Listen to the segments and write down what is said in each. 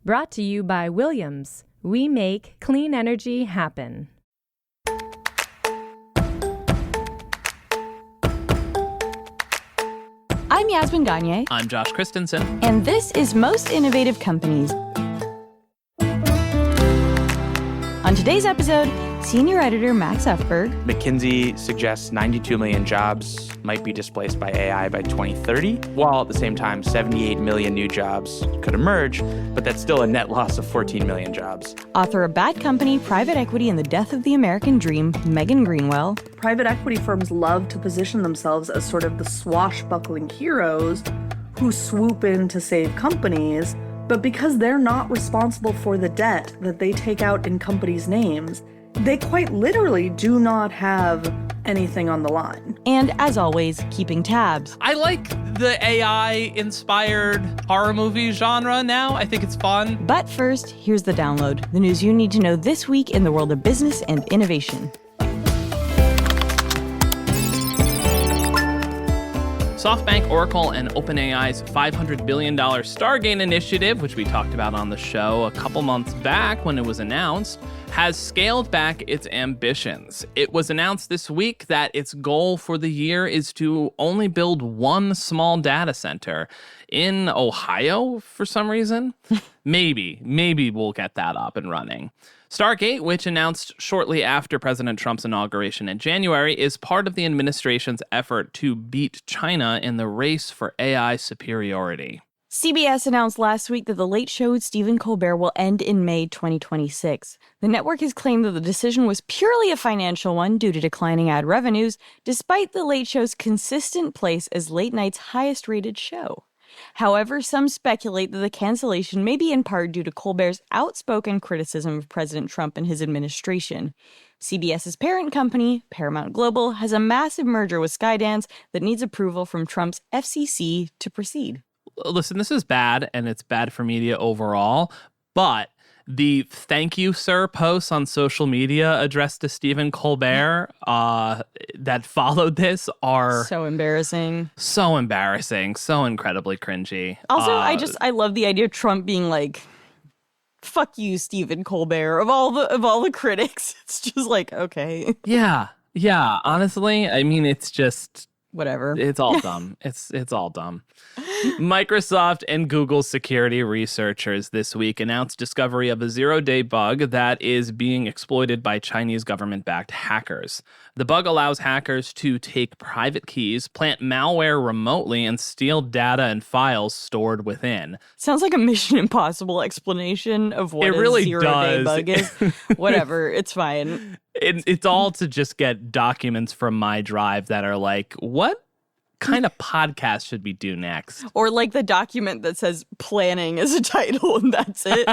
Brought to you by Williams. We make clean energy happen. I'm Yasmin Gagne. I'm Josh Christensen. And this is Most Innovative Companies. On today's episode, senior editor Max Ufberg. McKinsey suggests 92 million jobs might be displaced by AI by 2030, while at the same time 78 million new jobs could emerge, but that's still a net loss of 14 million jobs. Author of Bad Company, Private Equity, and the Death of the American Dream, Megan Greenwell. Private equity firms love to position themselves as sort of the swashbuckling heroes who swoop in to save companies, but because they're not responsible for the debt that they take out in companies' names, they quite literally do not have anything on the line. And as always, keeping tabs. I like the AI-inspired horror movie genre now. I think it's fun. But first, here's the download, the news you need to know this week in the world of business and innovation. SoftBank, Oracle, and OpenAI's $500 billion Stargate initiative, which we talked about on the show a couple months back when it was announced, has scaled back its ambitions. It was announced this week that its goal for the year is to only build one small data center in Ohio for some reason. Maybe we'll get that up and running. Stargate, which announced shortly after President Trump's inauguration in January, is part of the administration's effort to beat China in the race for AI superiority. CBS announced last week that The Late Show with Stephen Colbert will end in May 2026. The network has claimed that the decision was purely a financial one due to declining ad revenues, despite The Late Show's consistent place as late night's highest-rated show. However, some speculate that the cancellation may be in part due to Colbert's outspoken criticism of President Trump and his administration. CBS's parent company, Paramount Global, has a massive merger with Skydance that needs approval from Trump's FCC to proceed. Listen, this is bad, and it's bad for media overall, but the thank you, sir posts on social media addressed to Stephen Colbert that followed this are so embarrassing, so incredibly cringy. Also, I love the idea of Trump being like, "Fuck you, Stephen Colbert." Of all the critics, it's just like, okay, yeah. Honestly, I mean, it's just whatever. It's all dumb. It's all dumb. Microsoft and Google security researchers this week announced discovery of a zero-day bug that is being exploited by Chinese government-backed hackers. The bug allows hackers to take private keys, plant malware remotely, and steal data and files stored within. Sounds like a Mission Impossible explanation of what it really a zero-day does. bug is. Whatever, it's fine. It's all to just get documents from my drive that are like, what kind of podcast should we do next? Or like the document that says planning as a title, and that's it.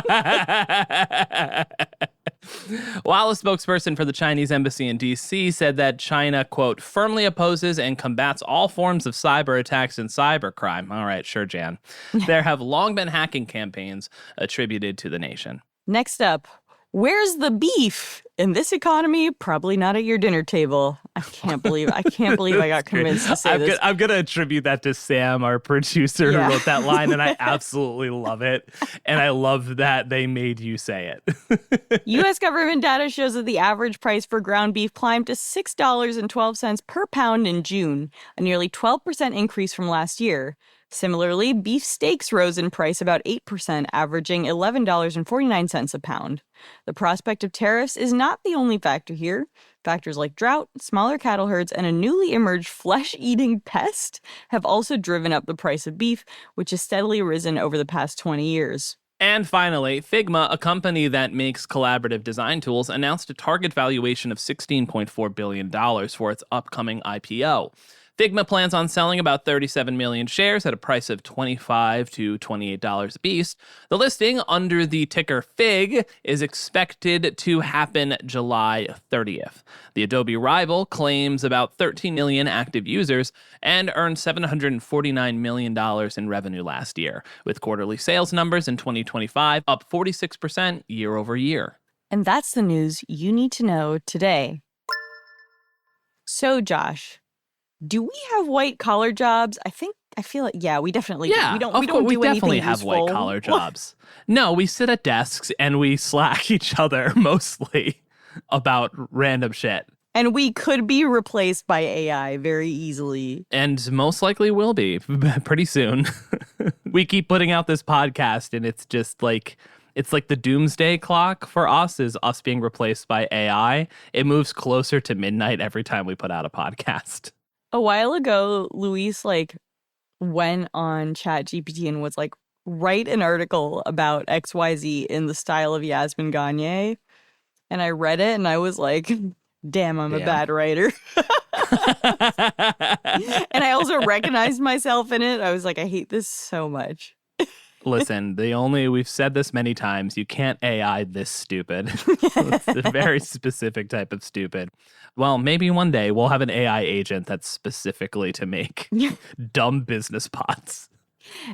While a spokesperson for the Chinese embassy in D.C. said that China, quote, firmly opposes and combats all forms of cyber attacks and cybercrime. All right, sure, Jan. There have long been hacking campaigns attributed to the nation. Next up, where's the beef? In this economy, probably not at your dinner table. I can't believe I got convinced to say this. I'm going to attribute that to Sam, our producer, who wrote that line, and I absolutely love it. And I love that they made you say it. U.S. government data shows that the average price for ground beef climbed to $6.12 per pound in June, a nearly 12% increase from last year. Similarly, beef steaks rose in price about 8%, averaging $11.49 a pound. The prospect of tariffs is not the only factor here. Factors like drought, smaller cattle herds, and a newly emerged flesh-eating pest have also driven up the price of beef, which has steadily risen over the past 20 years. And finally, Figma, a company that makes collaborative design tools, announced a target valuation of $16.4 billion for its upcoming IPO. Figma plans on selling about 37 million shares at a price of $25 to $28 a piece. The listing under the ticker FIG is expected to happen July 30th. The Adobe rival claims about 13 million active users and earned $749 million in revenue last year, with quarterly sales numbers in 2025 up 46% year over year. And that's the news you need to know today. So, Josh, do we have white-collar jobs? I think I feel like, yeah, we definitely do. Yeah, We don't of course, we do definitely anything have useful. white collar jobs. No, we sit at desks and we Slack each other mostly about random shit. And we could be replaced by AI very easily. And most likely will be pretty soon. We keep putting out this podcast and it's just like, it's like the doomsday clock for us is us being replaced by AI. It moves closer to midnight every time we put out a podcast. A while ago, Luis went on ChatGPT and was like, write an article about XYZ in the style of Yasmin Gagne. And I read it and I was like, damn, I'm a bad writer. And I also recognized myself in it. I was like, I hate this so much. Listen, we've said this many times, you can't AI this stupid. It's a very specific type of stupid. Well, maybe one day we'll have an AI agent that's specifically to make dumb business bots.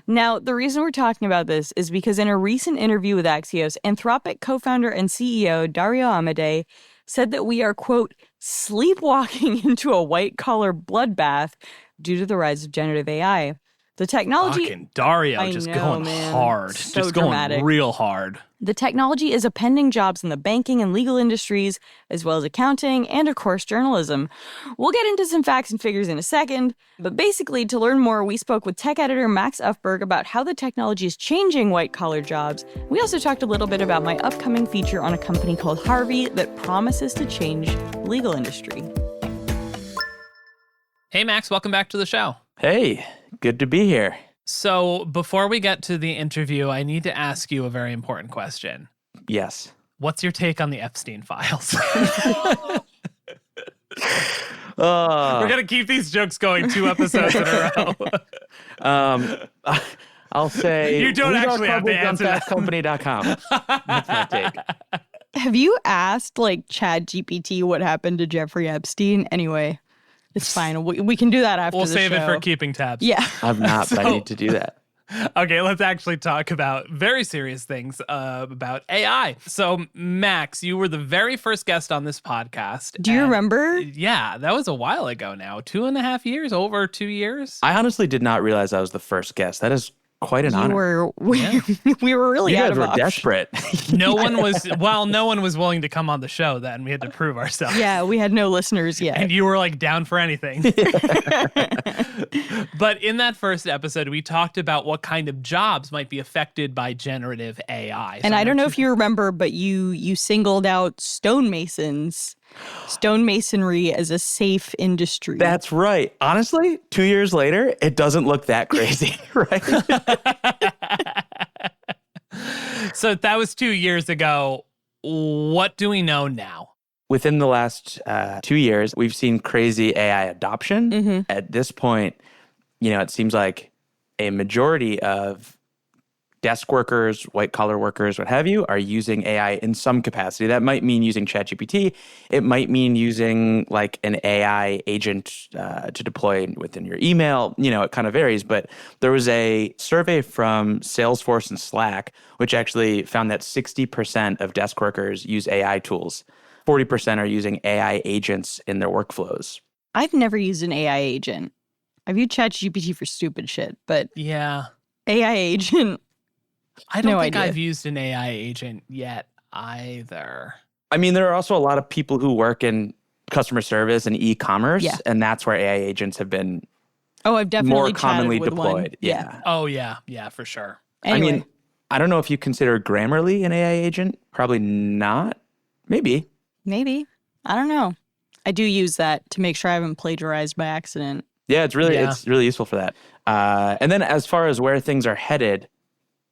Now, the reason we're talking about this is because in a recent interview with Axios, Anthropic co-founder and CEO Dario Amodei said that we are, quote, sleepwalking into a white-collar bloodbath due to the rise of generative AI. The technology... Fucking Dario going hard. So just dramatic. Going real hard. The technology is appending jobs in the banking and legal industries, as well as accounting and, of course, journalism. We'll get into some facts and figures in a second, but basically, to learn more, we spoke with tech editor Max Ufberg about how the technology is changing white-collar jobs. We also talked a little bit about my upcoming feature on a company called Harvey that promises to change the legal industry. Hey, Max, welcome back to the show. Hey, good to be here. So before we get to the interview, I need to ask you a very important question. Yes. What's your take on the Epstein files? We're going to keep these jokes going 2 episodes in a row. I'll say You don't actually have to answer that. fastcompany.com. That's my take. Have you asked, like, ChatGPT what happened to Jeffrey Epstein? Anyway, it's fine. We can do that after We'll the save it show. for keeping tabs. Yeah. I've not, but I need to do that. Okay, let's actually talk about very serious things about AI. So, Max, you were the very first guest on this podcast. Do you remember? Yeah, that was a while ago now. 2.5 years, over 2 years. I honestly did not realize I was the first guest. That is quite an honor. We were really You out guys of were options. desperate. No one was willing to come on the show then. We had to prove ourselves. Yeah, we had no listeners yet. And you were like down for anything. But in that first episode, we talked about what kind of jobs might be affected by generative AI. And I don't know if you remember, but you singled out stonemasonry as a safe industry. That's right. Honestly, 2 years later, it doesn't look that crazy, right? So that was 2 years ago. What do we know now? Within the last 2 years, we've seen crazy AI adoption. Mm-hmm. At this point, it seems like a majority of desk workers, white collar workers, what have you, are using AI in some capacity. That might mean using ChatGPT. It might mean using like an AI agent to deploy within your email. It kind of varies. But there was a survey from Salesforce and Slack, which actually found that 60% of desk workers use AI tools. 40% are using AI agents in their workflows. I've never used an AI agent. I've used ChatGPT for stupid shit, but Yeah. AI agent, I don't No think idea. I've used an AI agent yet either. I mean, there are also a lot of people who work in customer service and e-commerce, Yeah. and that's where AI agents have been I've definitely more chatted commonly with one. deployed. Yeah. Oh, yeah. Yeah, for sure. Anyway, I mean, I don't know if you consider Grammarly an AI agent. Probably not. Maybe. maybe. I don't know. I do use that to make sure I haven't plagiarized by accident. Yeah, it's really Yeah. useful for that. And then as far as where things are headed,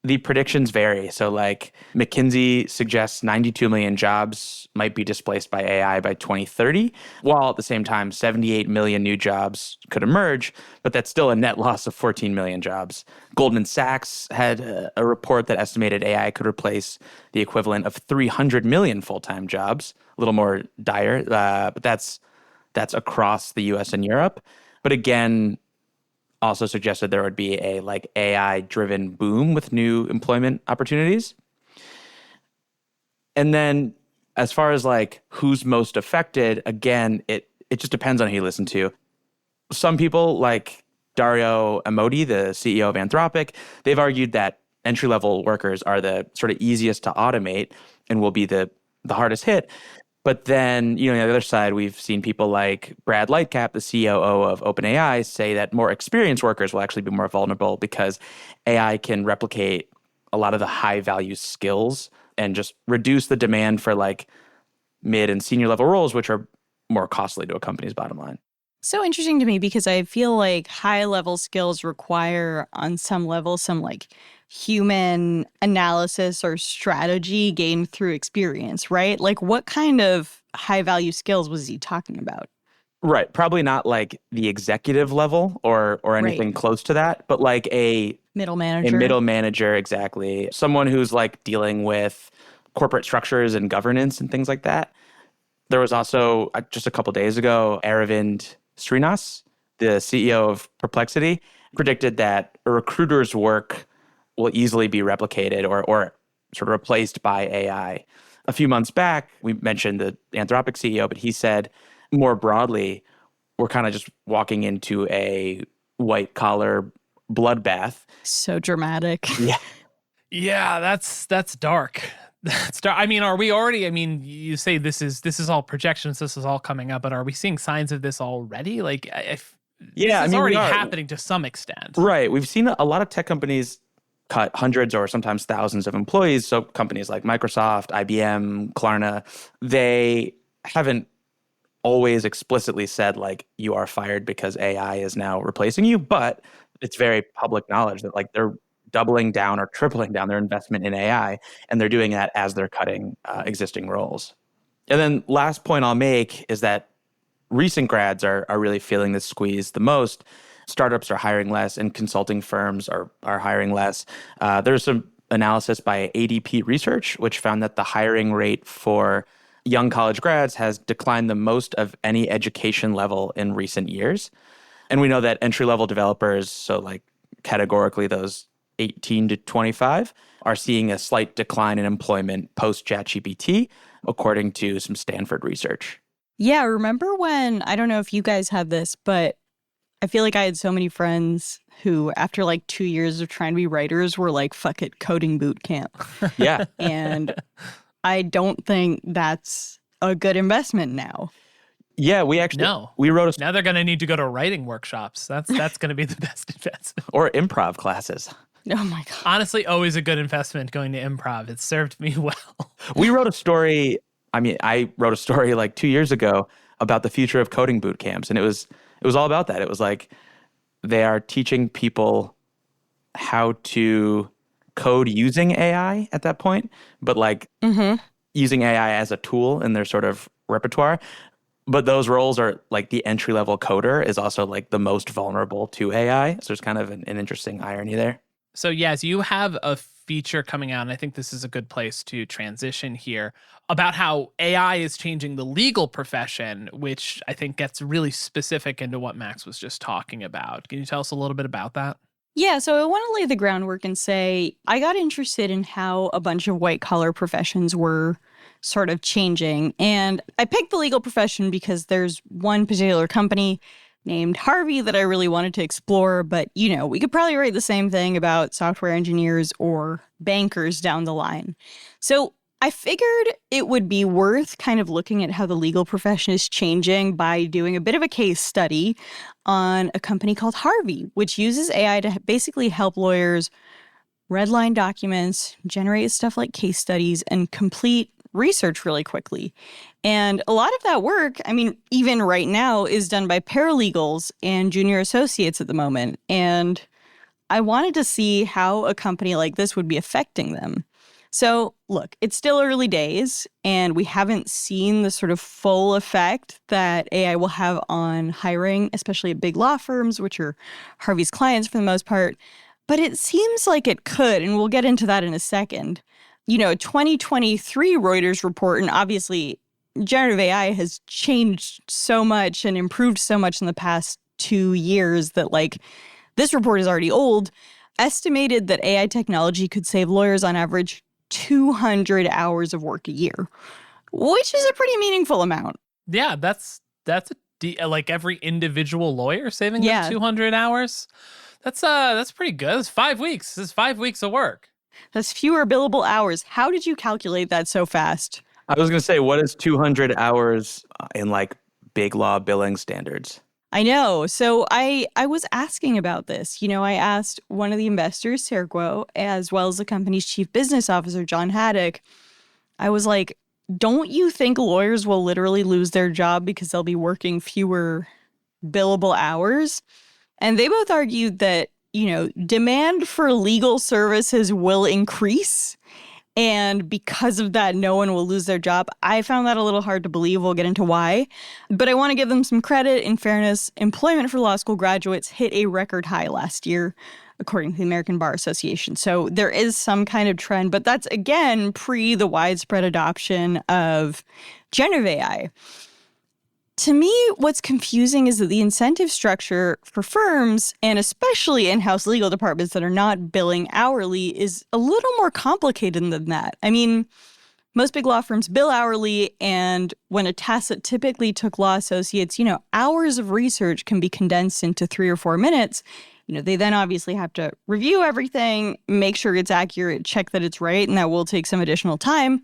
the predictions vary. So like McKinsey suggests 92 million jobs might be displaced by AI by 2030, while at the same time 78 million new jobs could emerge, but that's still a net loss of 14 million jobs. Goldman Sachs had a report that estimated AI could replace the equivalent of 300 million full-time jobs, a little more dire, but that's across the US and Europe. But again, also suggested there would be a like AI-driven boom with new employment opportunities. And then as far as like who's most affected, again, it just depends on who you listen to. Some people like Dario Amodei, the CEO of Anthropic, they've argued that entry-level workers are the sort of easiest to automate and will be the hardest hit. But then, on the other side, we've seen people like Brad Lightcap, the COO of OpenAI, say that more experienced workers will actually be more vulnerable because AI can replicate a lot of the high-value skills and just reduce the demand for like mid and senior level roles, which are more costly to a company's bottom line. So interesting to me because I feel like high-level skills require, on some level, some like human analysis or strategy gained through experience, right? Like what kind of high-value skills was he talking about? Right. Probably not like the executive level or anything close to that, but like a middle manager. A middle manager, exactly. Someone who's like dealing with corporate structures and governance and things like that. There was also, just a couple days ago, Aravind Srinas, the CEO of Perplexity, predicted that a recruiter's work will easily be replicated or sort of replaced by AI. A few months back, we mentioned the Anthropic CEO, but he said more broadly, we're kind of just walking into a white-collar bloodbath. So dramatic. Yeah. Yeah, that's dark. That's dark. I mean, are we already, you say this is all projections, this is all coming up, but are we seeing signs of this already? Like, this is already happening to some extent. Right. We've seen a lot of tech companies cut hundreds or sometimes thousands of employees. So companies like Microsoft, IBM, Klarna, they haven't always explicitly said like you are fired because AI is now replacing you, but it's very public knowledge that like they're doubling down or tripling down their investment in AI, and they're doing that as they're cutting existing roles. And then last point I'll make is that recent grads are really feeling this squeeze the most. Startups are hiring less, and consulting firms are hiring less. There's some analysis by ADP Research, which found that the hiring rate for young college grads has declined the most of any education level in recent years. And we know that entry-level developers, so like categorically those 18 to 25, are seeing a slight decline in employment post-ChatGPT, according to some Stanford research. Yeah, remember when, I don't know if you guys had this, but I feel like I had so many friends who, after like 2 years of trying to be writers, were like, fuck it, coding boot camp. Yeah. And I don't think that's a good investment now. Yeah, we actually we wrote now they're going to need to go to writing workshops. That's going to be the best investment. Or improv classes. Oh my God. Honestly, always a good investment going to improv. It served me well. We wrote a story. I wrote a story like 2 years ago about the future of coding boot camps. And it was all about that. It was like they are teaching people how to code using AI at that point, but like using AI as a tool in their sort of repertoire. But those roles are like the entry-level coder is also like the most vulnerable to AI. So there's kind of an interesting irony there. So yes, you have a feature coming out, and I think this is a good place to transition here, about how AI is changing the legal profession, which I think gets really specific into what Max was just talking about. Can you tell us a little bit about that? Yeah, so I want to lay the groundwork and say I got interested in how a bunch of white-collar professions were sort of changing. And I picked the legal profession because there's one particular company named Harvey that I really wanted to explore. But, we could probably write the same thing about software engineers or bankers down the line. So I figured it would be worth kind of looking at how the legal profession is changing by doing a bit of a case study on a company called Harvey, which uses AI to basically help lawyers redline documents, generate stuff like case studies, and complete research really quickly. And a lot of that work, even right now, is done by paralegals and junior associates at the moment. And I wanted to see how a company like this would be affecting them. So look, it's still early days, and we haven't seen the sort of full effect that AI will have on hiring, especially at big law firms, which are Harvey's clients for the most part. But it seems like it could, and we'll get into that in a second. 2023 Reuters report, and obviously generative AI has changed so much and improved so much in the past 2 years that, this report is already old, estimated that AI technology could save lawyers on average 200 hours of work a year, which is a pretty meaningful amount. Yeah, that's a Like every individual lawyer saving Yeah. them 200 hours? That's pretty good. That's 5 weeks. This is 5 weeks of work. That's fewer billable hours. How did you calculate that so fast? I was going to say, what is 200 hours in like big law billing standards? I know. So I was asking about this. I asked one of the investors, Sergio, as well as the company's chief business officer, John Haddock. I was like, don't you think lawyers will literally lose their job because they'll be working fewer billable hours? And they both argued that, demand for legal services will increase. And because of that, no one will lose their job. I found that a little hard to believe. We'll get into why. But I want to give them some credit. In fairness, employment for law school graduates hit a record high last year, according to the American Bar Association. So there is some kind of trend. But that's, again, pre the widespread adoption of generative AI. To me, what's confusing is that the incentive structure for firms, and especially in-house legal departments that are not billing hourly, is a little more complicated than that. I mean, most big law firms bill hourly, and when a task that typically took law associates, hours of research can be condensed into 3 or 4 minutes. They then obviously have to review everything, make sure it's accurate, check that it's right, and that will take some additional time.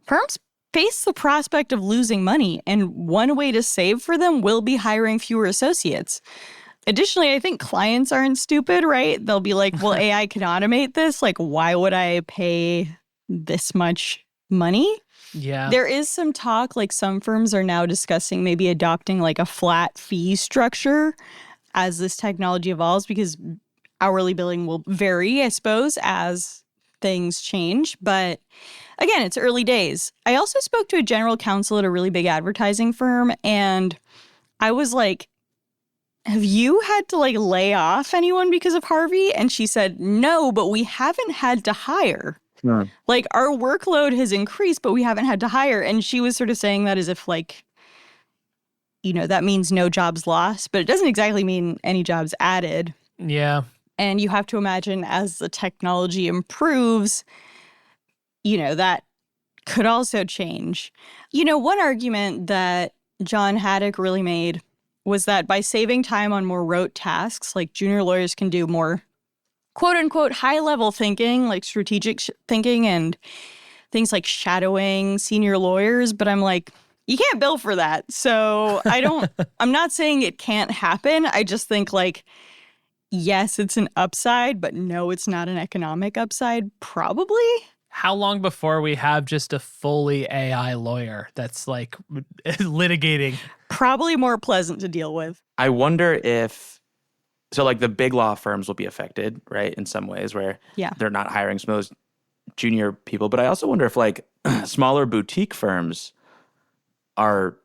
Firms face the prospect of losing money, and one way to save for them will be hiring fewer associates. Additionally, I think clients aren't stupid, right? They'll be like, well, AI can automate this. Like, why would I pay this much money? Yeah. There is some talk, like some firms are now discussing maybe adopting like a flat fee structure as this technology evolves, because hourly billing will vary, I suppose, as things change. But again, it's early days. I also spoke to a general counsel at a really big advertising firm, and I was like, have you had to like lay off anyone because of Harvey? And she said, no, but we haven't had to hire. No. Like, our workload has increased, but we haven't had to hire. And she was sort of saying that as if like, that means no jobs lost, but it doesn't exactly mean any jobs added. Yeah. And you have to imagine as the technology improves, that could also change. One argument that John Haddock really made was that by saving time on more rote tasks, like junior lawyers can do more quote unquote high-level thinking, like strategic thinking and things like shadowing senior lawyers. But I'm like, you can't bill for that. So I'm not saying it can't happen. I just think like, yes, it's an upside, but no, it's not an economic upside, probably. How long before we have just a fully AI lawyer that's like litigating? Probably more pleasant to deal with. I wonder if, so like the big law firms will be affected, right? In some ways where they're not hiring some of those junior people. But I also wonder if like smaller boutique firms are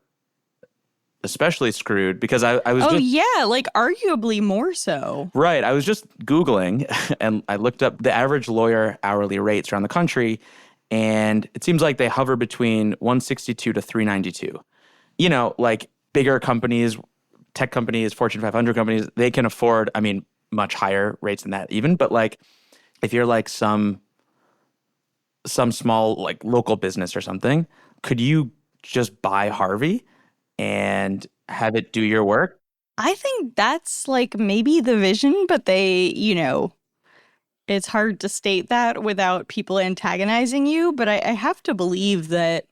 especially screwed, because I was like arguably more so. Right. I was just Googling and I looked up the average lawyer hourly rates around the country, and it seems like they hover between $162 to $392. Like bigger companies, tech companies, Fortune 500 companies, they can afford, much higher rates than that even. But like if you're like some small like local business or something, could you just buy Harvey and have it do your work? I think that's like maybe the vision, but they, it's hard to state that without people antagonizing you. But I have to believe that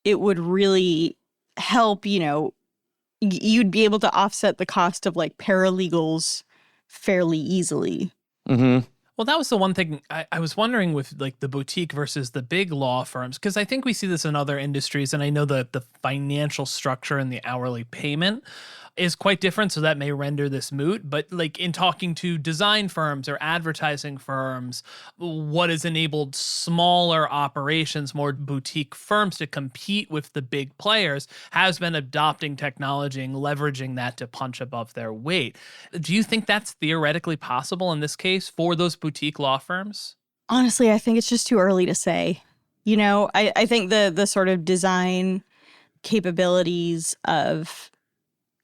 it would really help, you'd be able to offset the cost of like paralegals fairly easily. Mm-hmm. Well, that was the one thing I was wondering with like the boutique versus the big law firms, because I think we see this in other industries, and I know that the financial structure and the hourly payment is quite different, so that may render this moot. But like in talking to design firms or advertising firms, what has enabled smaller operations, more boutique firms to compete with the big players has been adopting technology and leveraging that to punch above their weight. Do you think that's theoretically possible in this case for those boutique law firms? Honestly, I think it's just too early to say. I think the sort of design capabilities of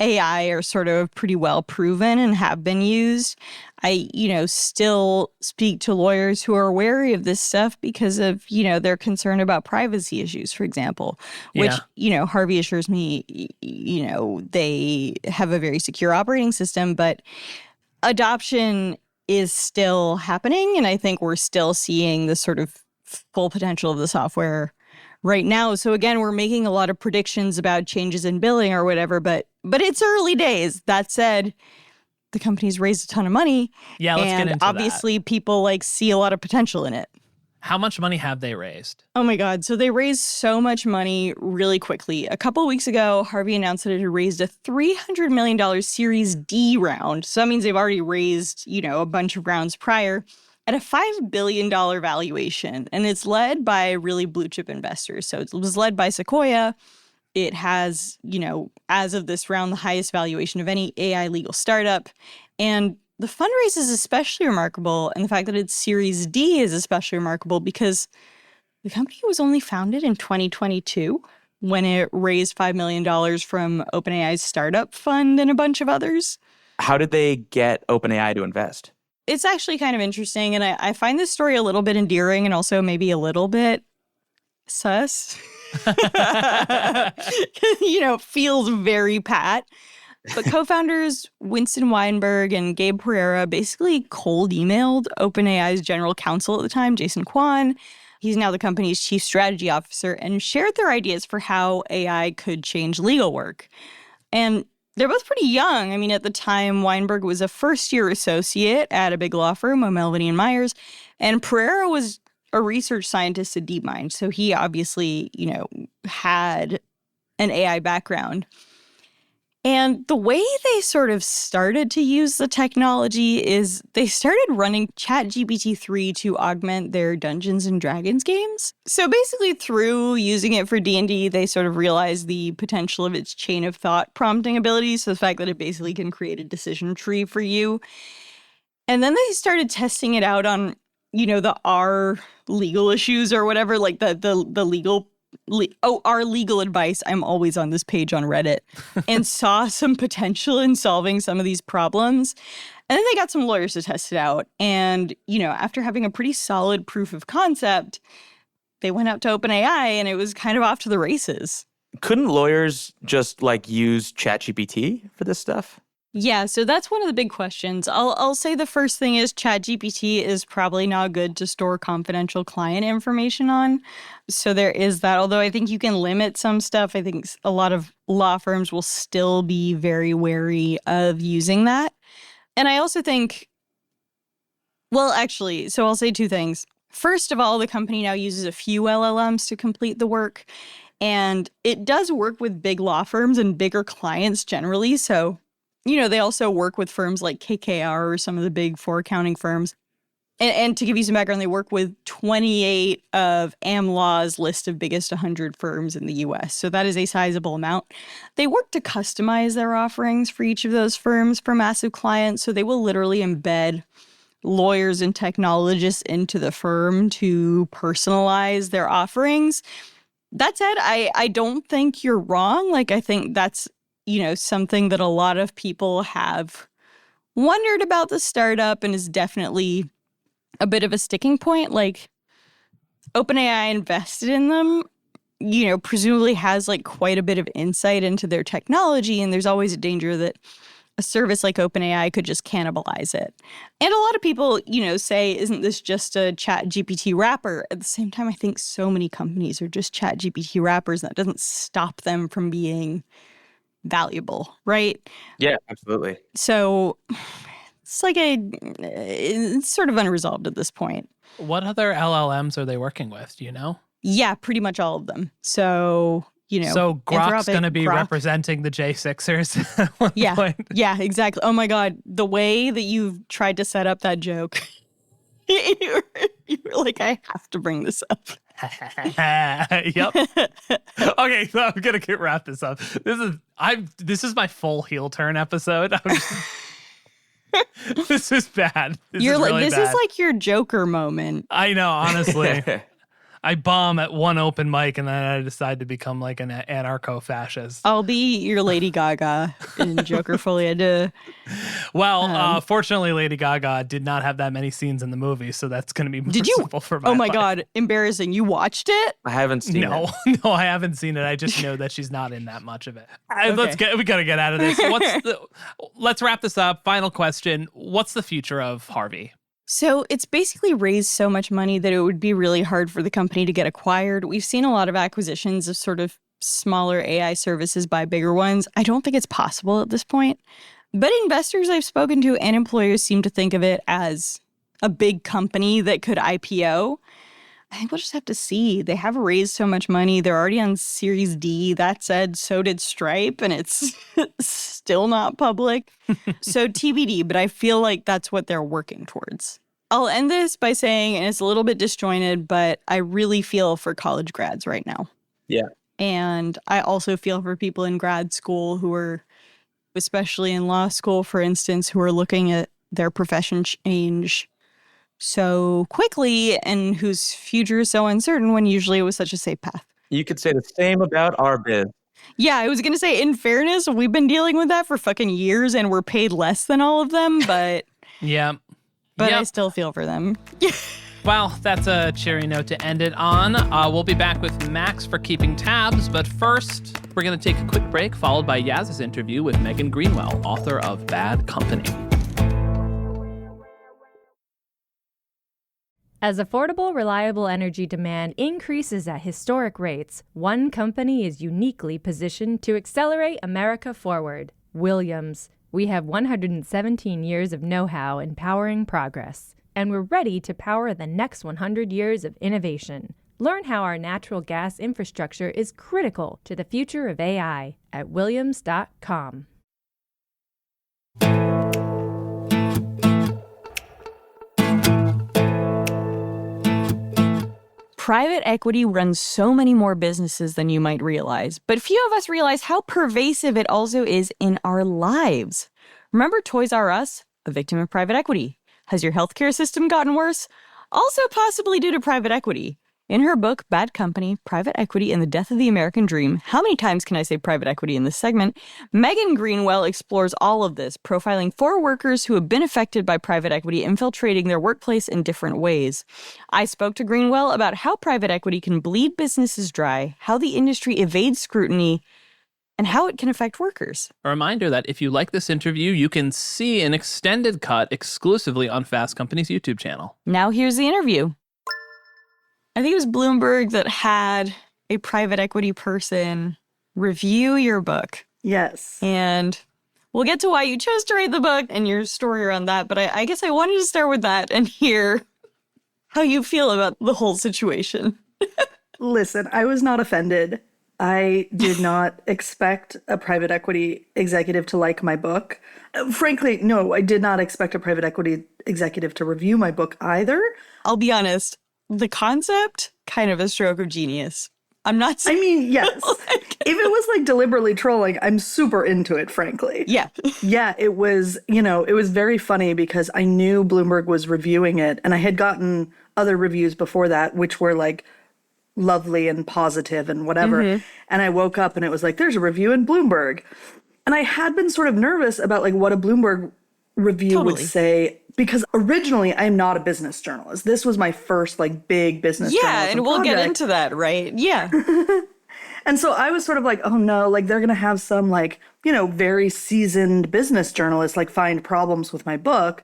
AI are sort of pretty well proven and have been used, I, still speak to lawyers who are wary of this stuff because of, their concern about privacy issues, for example, which, Harvey assures me, they have a very secure operating system, but adoption is still happening. And I think we're still seeing the sort of full potential of the software right now. So again, we're making a lot of predictions about changes in billing or whatever, but it's early days. That said, the company's raised a ton of money. Yeah, let's get into obviously people see a lot of potential in it. How much money have they raised? Oh my God. So they raised so much money really quickly. A couple of weeks ago, Harvey announced that it had raised a $300 million Series D round. So that means they've already raised, a bunch of rounds prior at a $5 billion valuation. And it's led by really blue chip investors. So it was led by Sequoia. It has, as of this round, the highest valuation of any AI legal startup. And the fundraise is especially remarkable. And the fact that it's Series D is especially remarkable because the company was only founded in 2022 when it raised $5 million from OpenAI's startup fund and a bunch of others. How did they get OpenAI to invest? It's actually kind of interesting, and I find this story a little bit endearing and also maybe a little bit sus. Feels very pat. But co-founders Winston Weinberg and Gabe Pereira basically cold emailed OpenAI's general counsel at the time, Jason Kwan. He's now the company's chief strategy officer, and shared their ideas for how AI could change legal work. And they're both pretty young. I mean, at the time, Weinberg was a first-year associate at a big law firm, O'Melveny & Myers, and Pereira was a research scientist at DeepMind. So he obviously, had an AI background. And the way they sort of started to use the technology is they started running ChatGPT-3 to augment their Dungeons & Dragons games. So basically through using it for D&D, they sort of realized the potential of its chain of thought prompting abilities. So the fact that it basically can create a decision tree for you. And then they started testing it out on, the R legal issues or whatever, like the legal our legal advice. I'm always on this page on Reddit and saw some potential in solving some of these problems. And then they got some lawyers to test it out. And, after having a pretty solid proof of concept, they went out to OpenAI and it was kind of off to the races. Couldn't lawyers just use ChatGPT for this stuff? Yeah, so that's one of the big questions. I'll say the first thing is ChatGPT is probably not good to store confidential client information on. So there is that. Although I think you can limit some stuff. I think a lot of law firms will still be very wary of using that. And I also think, so I'll say two things. First of all, the company now uses a few LLMs to complete the work. And it does work with big law firms and bigger clients generally. So they also work with firms like KKR or some of the big four accounting firms. And to give you some background, they work with 28 of AmLaw's list of biggest 100 firms in the U.S. So that is a sizable amount. They work to customize their offerings for each of those firms for massive clients. So they will literally embed lawyers and technologists into the firm to personalize their offerings. That said, I don't think you're wrong. I think that's something that a lot of people have wondered about the startup and is definitely a bit of a sticking point. OpenAI invested in them, presumably has quite a bit of insight into their technology. And there's always a danger that a service like OpenAI could just cannibalize it. And a lot of people, say, isn't this just a ChatGPT wrapper? At the same time, I think so many companies are just ChatGPT wrappers. And that doesn't stop them from being valuable, right? Yeah, absolutely. So it's sort of unresolved at this point. What other LLMs are they working with? Do you know? Yeah, pretty much all of them. So, So Grok's going to be representing the J6ers at one point. Yeah, exactly. Oh my God. The way that you've tried to set up that joke, you were like, I have to bring this up. Yep. Okay, so I'm gonna wrap this up. This is my full heel turn episode. This is bad. This is really bad. Is like your Joker moment. I know, honestly. I bomb at one open mic and then I decide to become like an anarcho-fascist. I'll be your Lady Gaga in Joker Folie. Well, fortunately, Lady Gaga did not have that many scenes in the movie, so that's going to be more Did you? simple for my Oh my life. God, embarrassing. You watched it? I haven't seen it. No, I haven't seen it. I just know that she's not in that much of it. Okay. We got to get out of this. Let's wrap this up. Final question. What's the future of Harvey? So it's basically raised so much money that it would be really hard for the company to get acquired. We've seen a lot of acquisitions of sort of smaller AI services by bigger ones. I don't think it's possible at this point. But investors I've spoken to and employers seem to think of it as a big company that could IPO. I think we'll just have to see. They have raised so much money. They're already on Series D. That said, so did Stripe, and it's still not public. So TBD, but I feel like that's what they're working towards. I'll end this by saying, and it's a little bit disjointed, but I really feel for college grads right now. Yeah. And I also feel for people in grad school who are, especially in law school, for instance, who are looking at their profession change so quickly and whose future is so uncertain when usually it was such a safe path. You could say the same about our biz. Yeah, I was going to say, in fairness, we've been dealing with that for fucking years and we're paid less than all of them, but Yeah. but Yep. I still feel for them. Well, that's a cheery note to end it on. We'll be back with Max for keeping tabs, but first, we're going to take a quick break, followed by Yaz's interview with Megan Greenwell, author of Bad Company. As affordable, reliable energy demand increases at historic rates, one company is uniquely positioned to accelerate America forward. Williams. We have 117 years of know-how in powering progress, and we're ready to power the next 100 years of innovation. Learn how our natural gas infrastructure is critical to the future of AI at williams.com. Private equity runs so many more businesses than you might realize, but few of us realize how pervasive it also is in our lives. Remember Toys R Us, a victim of private equity? Has your healthcare system gotten worse? Also possibly due to private equity. In her book, Bad Company, Private Equity and the Death of the American Dream, how many times can I say private equity in this segment? Megan Greenwell explores all of this, profiling 4 workers who have been affected by private equity infiltrating their workplace in different ways. I spoke to Greenwell about how private equity can bleed businesses dry, how the industry evades scrutiny, and how it can affect workers. A reminder that if you like this interview, you can see an extended cut exclusively on Fast Company's YouTube channel. Now here's the interview. I think it was Bloomberg that had a private equity person review your book. Yes. And we'll get to why you chose to write the book and your story around that. But I guess I wanted to start with that and hear how you feel about the whole situation. Listen, I was not offended. I did not expect a private equity executive to like my book. Frankly, no, I did not expect a private equity executive to review my book either. I'll be honest. The concept, kind of a stroke of genius. I'm not saying... I mean, yes. If it was like deliberately trolling, I'm super into it, frankly. Yeah. Yeah, it was, it was very funny because I knew Bloomberg was reviewing it and I had gotten other reviews before that, which were like lovely and positive and whatever. Mm-hmm. And I woke up and it was like, there's a review in Bloomberg. And I had been sort of nervous about like what a Bloomberg review would say, because originally I'm not a business journalist. This was my first like big business journalism and we'll project. get into that, right? Yeah. And so I was sort of like, oh no, like they're going to have some like, very seasoned business journalist like find problems with my book.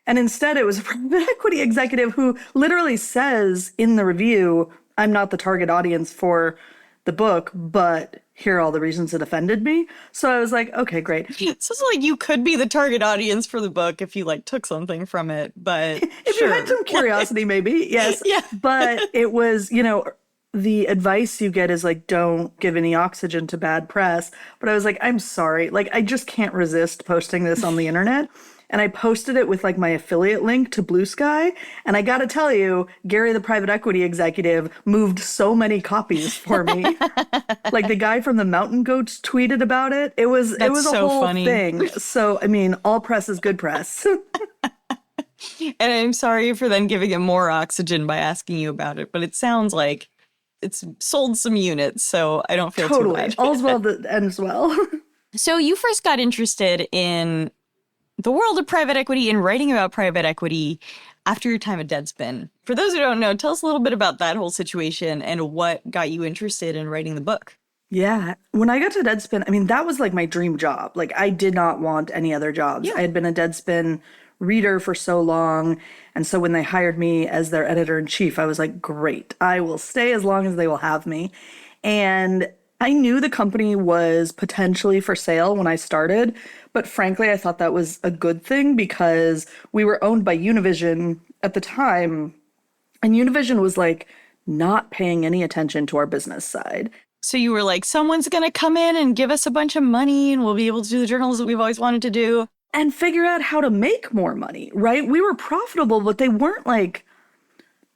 And instead it was a private equity executive who literally says in the review, I'm not the target audience for the book, but here are all the reasons it offended me. So I was like, okay, great. So it's like you could be the target audience for the book if you like took something from it, but if you had some curiosity, maybe, yes. Yeah. But it was, the advice you get is like, don't give any oxygen to bad press. But I was like, I'm sorry. Like, I just can't resist posting this on the internet. And I posted it with like my affiliate link to Blue Sky. And I got to tell you, Gary, the private equity executive, moved so many copies for me. Like the guy from the Mountain Goats tweeted about it. It was a so whole funny thing. So, I mean, all press is good press. And I'm sorry for then giving it more oxygen by asking you about it, but it sounds like it's sold some units, so I don't feel too bad. All's well that ends well. So you first got interested in the world of private equity and writing about private equity after your time at Deadspin. For those who don't know, tell us a little bit about that whole situation and what got you interested in writing the book. Yeah. When I got to Deadspin, I mean, that was like my dream job. Like, I did not want any other jobs. Yeah. I had been a Deadspin reader for so long. And so when they hired me as their editor-in-chief, I was like, great, I will stay as long as they will have me. And I knew the company was potentially for sale when I started, but frankly, I thought that was a good thing because we were owned by Univision at the time, and Univision was like not paying any attention to our business side. So you were like, someone's going to come in and give us a bunch of money and we'll be able to do the journalism we've always wanted to do. And figure out how to make more money, right? We were profitable, but they weren't like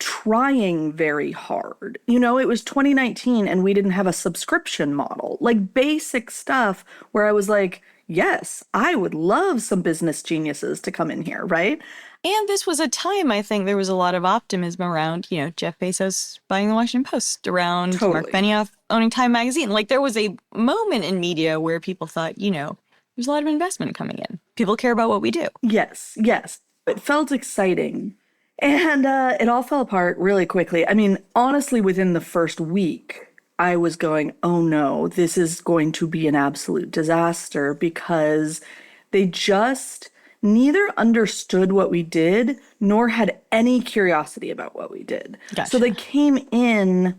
trying very hard. You know, it was 2019 and we didn't have a subscription model, like basic stuff where I was like, yes, I would love some business geniuses to come in here, right? And this was a time, I think, there was a lot of optimism around, you know, Jeff Bezos buying the Washington Post, around Mark Benioff owning Time Magazine. Like, there was a moment in media where people thought, you know, there's a lot of investment coming in. People care about what we do. Yes. It felt exciting. And it all fell apart really quickly. I mean, honestly, within the first week, I was going, oh no, this is going to be an absolute disaster because they just neither understood what we did nor had any curiosity about what we did. Gotcha. So they came in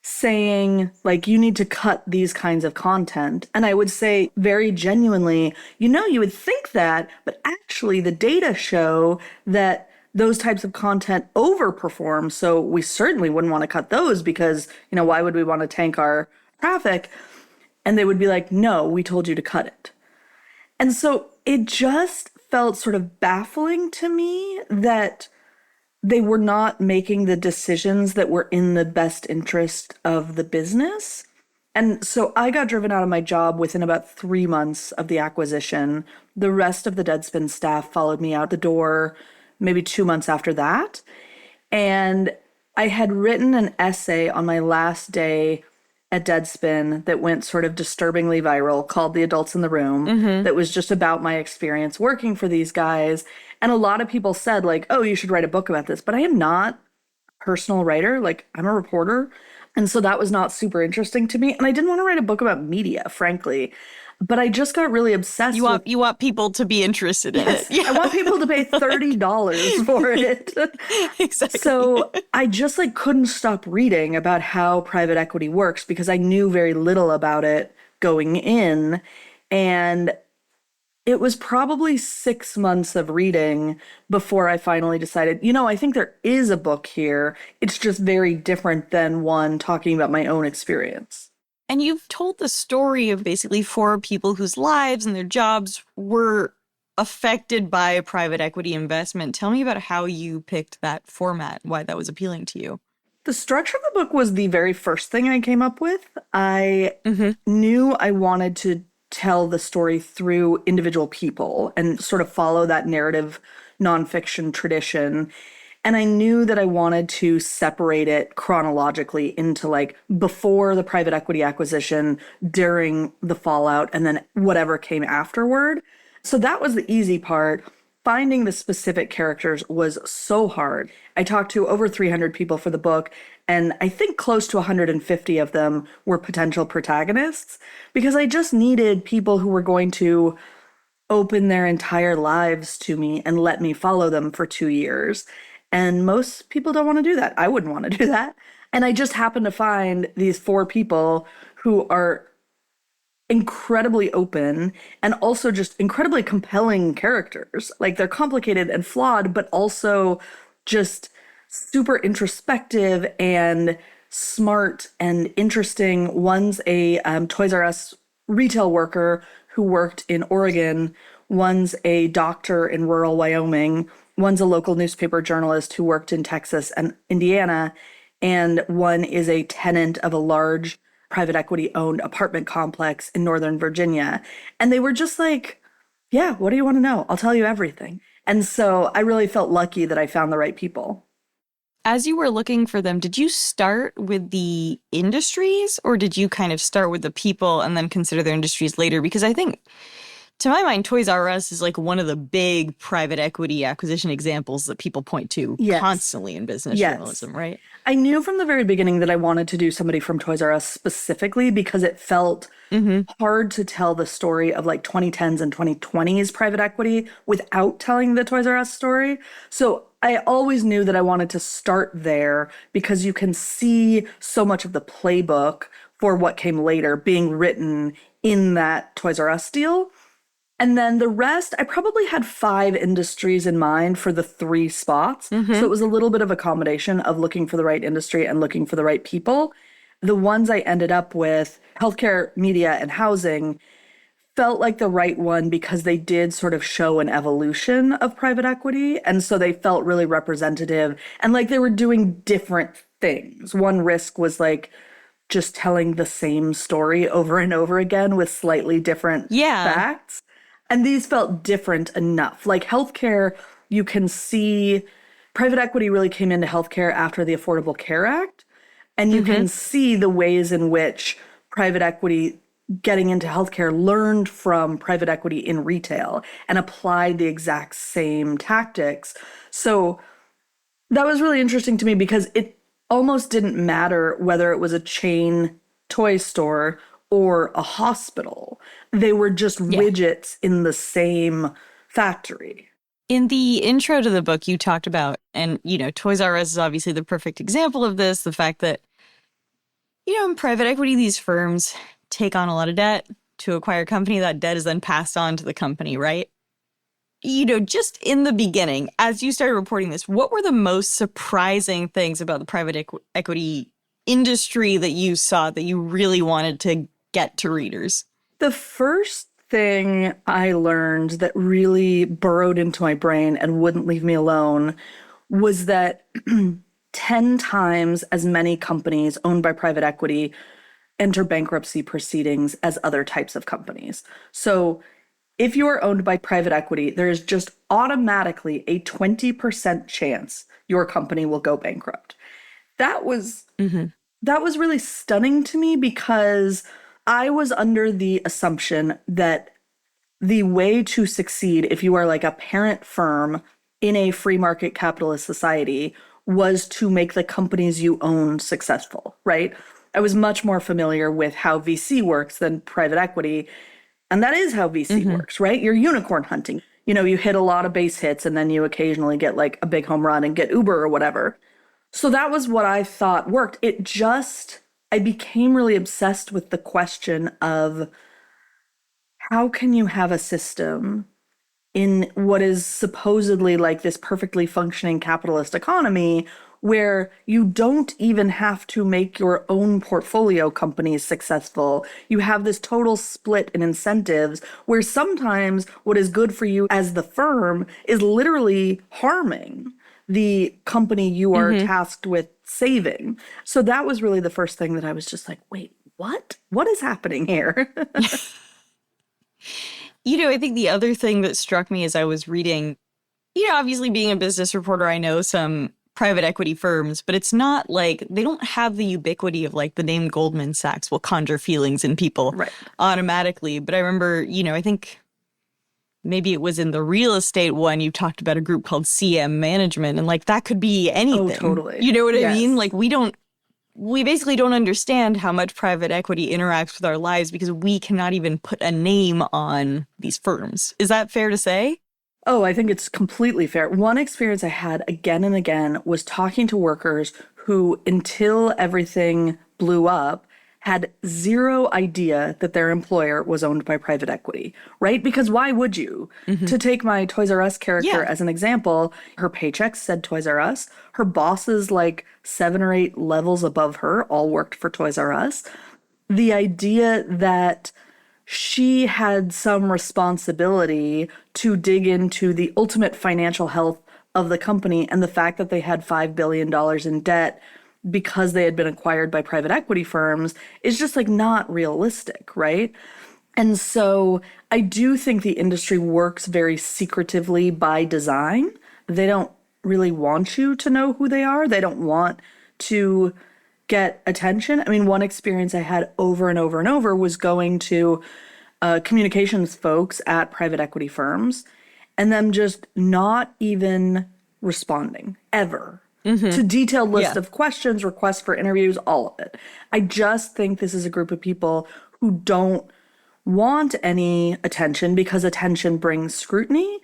saying, like, you need to cut these kinds of content. And I would say very genuinely, you know, you would think that, but actually the data show that those types of content overperform. So we certainly wouldn't want to cut those because, you know, why would we want to tank our traffic? And they would be like, no, we told you to cut it. And so it just felt sort of baffling to me that they were not making the decisions that were in the best interest of the business. And so I got driven out of my job within about 3 months of the acquisition. The rest of the Deadspin staff followed me out the door maybe 2 months after that. And I had written an essay on my last day at Deadspin that went sort of disturbingly viral called The Adults in the Room, that was just about my experience working for these guys. And a lot of people said, like, oh, you should write a book about this. But I am not a personal writer. Like, I'm a reporter. And so that was not super interesting to me. And I didn't want to write a book about media, frankly. But I just got really obsessed with... You want people to be interested in it. Yeah. I want people to pay $30 for it. Exactly. So I just like couldn't stop reading about how private equity works because I knew very little about it going in. And it was probably 6 months of reading before I finally decided, you know, I think there is a book here. It's just very different than one talking about my own experience. And you've told the story of basically 4 people whose lives and their jobs were affected by private equity investment. Tell me about how you picked that format, why that was appealing to you. The structure of the book was the very first thing I came up with. I knew I wanted to tell the story through individual people and sort of follow that narrative nonfiction tradition. And I knew that I wanted to separate it chronologically into like before the private equity acquisition, during the fallout, and then whatever came afterward. So that was the easy part. Finding the specific characters was so hard. I talked to over 300 people for the book, and I think close to 150 of them were potential protagonists because I just needed people who were going to open their entire lives to me and let me follow them for 2 years. And most people don't want to do that. I wouldn't want to do that. And I just happened to find these 4 people who are incredibly open and also just incredibly compelling characters. Like, they're complicated and flawed, but also just super introspective and smart and interesting. One's a Toys R Us retail worker who worked in Oregon. One's a doctor in rural Wyoming. One's a local newspaper journalist who worked in Texas and Indiana. And one is a tenant of a large private equity-owned apartment complex in Northern Virginia. And they were just like, yeah, what do you want to know? I'll tell you everything. And so I really felt lucky that I found the right people. As you were looking for them, did you start with the industries or did you kind of start with the people and then consider their industries later? Because I think, to my mind, Toys R Us is like one of the big private equity acquisition examples that people point to constantly in business journalism, right? I knew from the very beginning that I wanted to do somebody from Toys R Us specifically because it felt hard to tell the story of like 2010s and 2020s private equity without telling the Toys R Us story. So I always knew that I wanted to start there because you can see so much of the playbook for what came later being written in that Toys R Us deal. And then the rest, I probably had 5 industries in mind for the 3 spots. So it was a little bit of a combination of looking for the right industry and looking for the right people. The ones I ended up with, healthcare, media, and housing, felt like the right one because they did sort of show an evolution of private equity. And so they felt really representative and like they were doing different things. One risk was like just telling the same story over and over again with slightly different facts. And these felt different enough. Like healthcare, you can see private equity really came into healthcare after the Affordable Care Act. And you can see the ways in which private equity getting into healthcare learned from private equity in retail and applied the exact same tactics. So that was really interesting to me because it almost didn't matter whether it was a chain toy store or a hospital. They were just widgets in the same factory. In the intro to the book, you talked about, and, you know, Toys R Us is obviously the perfect example of this, the fact that, you know, in private equity, these firms take on a lot of debt to acquire a company. That debt is then passed on to the company, right? You know, just in the beginning, as you started reporting this, what were the most surprising things about the private equity industry that you saw that you really wanted to get to readers? The first thing I learned that really burrowed into my brain and wouldn't leave me alone was that 10 times as many companies owned by private equity enter bankruptcy proceedings as other types of companies. So if you are owned by private equity, there is just automatically a 20% chance your company will go bankrupt. That was really stunning to me because I was under the assumption that the way to succeed if you are like a parent firm in a free market capitalist society was to make the companies you own successful, right? I was much more familiar with how VC works than private equity. And that is how VC works, right? You're unicorn hunting. You know, you hit a lot of base hits and then you occasionally get like a big home run and get Uber or whatever. So that was what I thought worked. I became really obsessed with the question of how can you have a system in what is supposedly like this perfectly functioning capitalist economy where you don't even have to make your own portfolio companies successful. You have this total split in incentives where sometimes what is good for you as the firm is literally harming the company you are tasked with saving. So that was really the first thing that I was just like, wait, what? What is happening here? You know, I think the other thing that struck me as I was reading, you know, obviously being a business reporter, I know some private equity firms, but it's not like they don't have the ubiquity of like the name Goldman Sachs will conjure feelings in people automatically. But I remember, you know, I think maybe it was in the real estate one, you talked about a group called CM Management, and like that could be anything. Oh, totally. You know what I mean? Like we basically don't understand how much private equity interacts with our lives because we cannot even put a name on these firms. Is that fair to say? Oh, I think it's completely fair. One experience I had again and again was talking to workers who, until everything blew up, had zero idea that their employer was owned by private equity, right? Because why would you? To take my Toys R Us character as an example, her paycheck said Toys R Us. Her bosses, like 7 or 8 levels above her, all worked for Toys R Us. The idea that she had some responsibility to dig into the ultimate financial health of the company and the fact that they had $5 billion in debt because they had been acquired by private equity firms is just like not realistic, right? And so I do think the industry works very secretively by design. They don't really want you to know who they are. They don't want to get attention. I mean, one experience I had over and over and over was going to communications folks at private equity firms and them just not even responding ever to detailed list of questions, requests for interviews, all of it. I just think this is a group of people who don't want any attention because attention brings scrutiny.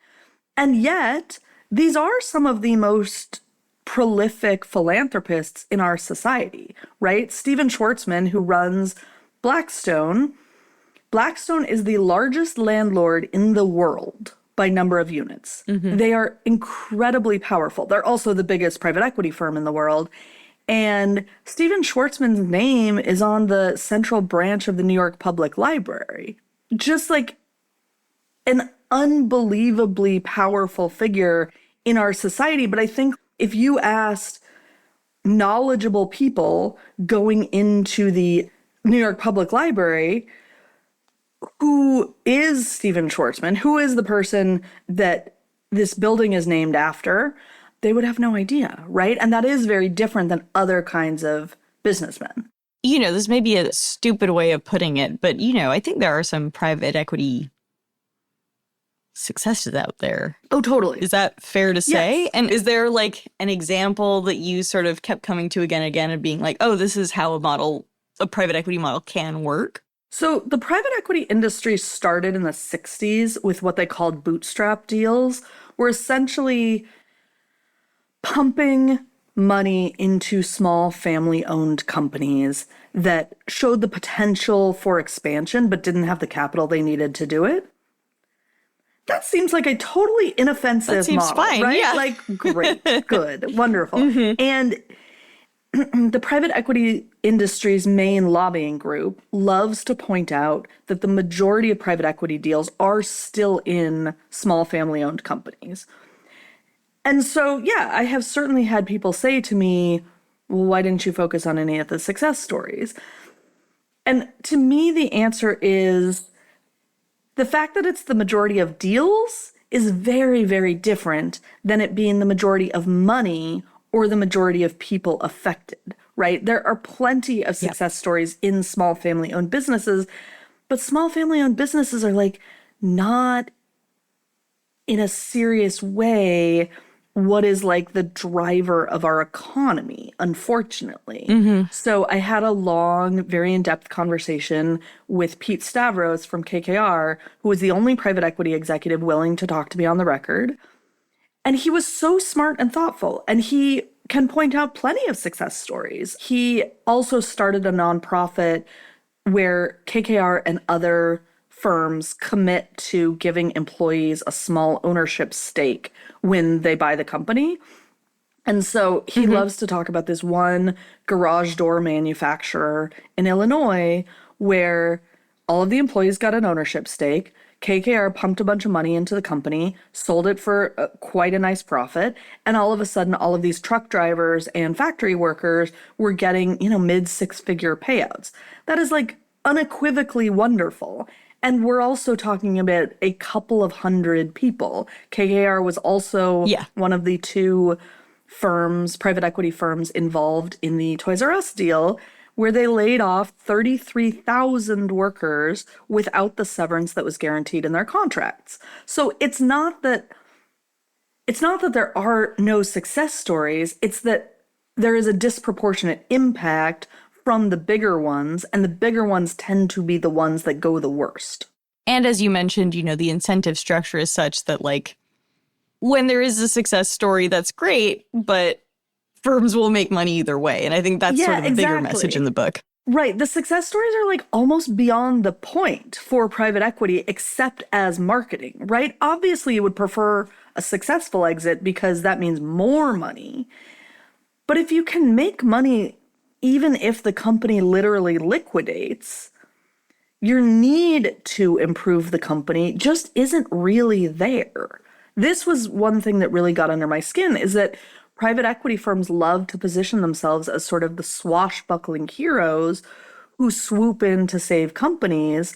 And yet, these are some of the most prolific philanthropists in our society, right? Stephen Schwartzman, who runs Blackstone. Blackstone is the largest landlord in the world by number of units. They are incredibly powerful. They're also the biggest private equity firm in the world. And Stephen Schwartzman's name is on the central branch of the New York Public Library. Just like an unbelievably powerful figure in our society. But I think if you asked knowledgeable people going into the New York Public Library, who is Stephen Schwartzman? Who is the person that this building is named after? They would have no idea, right? And that is very different than other kinds of businessmen. You know, this may be a stupid way of putting it, but, you know, I think there are some private equity successes out there. Oh, totally. Is that fair to say? Yes. And is there like an example that you sort of kept coming to again and again and being like, oh, this is how a private equity model can work? So the private equity industry started in the 60s with what they called bootstrap deals, where essentially pumping money into small family-owned companies that showed the potential for expansion but didn't have the capital they needed to do it. That seems like a totally inoffensive model, fine, right? yeah. Like, great, good, wonderful. And the private equity industry's main lobbying group loves to point out that the majority of private equity deals are still in small family-owned companies. And so, yeah, I have certainly had people say to me, well, why didn't you focus on any of the success stories? And to me, the answer is the fact that it's the majority of deals is very, very different than it being the majority of money or the majority of people affected, right? There are plenty of success stories in small family-owned businesses, but small family-owned businesses are like not in a serious way what is like the driver of our economy, unfortunately. So I had a long, very in-depth conversation with Pete Stavros from KKR, who was the only private equity executive willing to talk to me on the record. And he was so smart and thoughtful, and he can point out plenty of success stories. He also started a nonprofit where KKR and other firms commit to giving employees a small ownership stake when they buy the company. And so he loves to talk about this one garage door manufacturer in Illinois where all of the employees got an ownership stake. KKR pumped a bunch of money into the company, sold it for quite a nice profit, and all of a sudden, all of these truck drivers and factory workers were getting, mid-six-figure payouts. That is like unequivocally wonderful. And we're also talking about a couple of hundred people. KKR was also one of the two firms, private equity firms, involved in the Toys R Us deal, where they laid off 33,000 workers without the severance that was guaranteed in their contracts. So it's not that there are no success stories, it's that there is a disproportionate impact from the bigger ones, and the bigger ones tend to be the ones that go the worst. And as you mentioned, the incentive structure is such that, like, when there is a success story, that's great, but firms will make money either way. And I think that's sort of the bigger message in the book. Right. The success stories are like almost beyond the point for private equity, except as marketing, right? Obviously, you would prefer a successful exit because that means more money. But if you can make money, even if the company literally liquidates, your need to improve the company just isn't really there. This was one thing that really got under my skin, is that private equity firms love to position themselves as sort of the swashbuckling heroes who swoop in to save companies.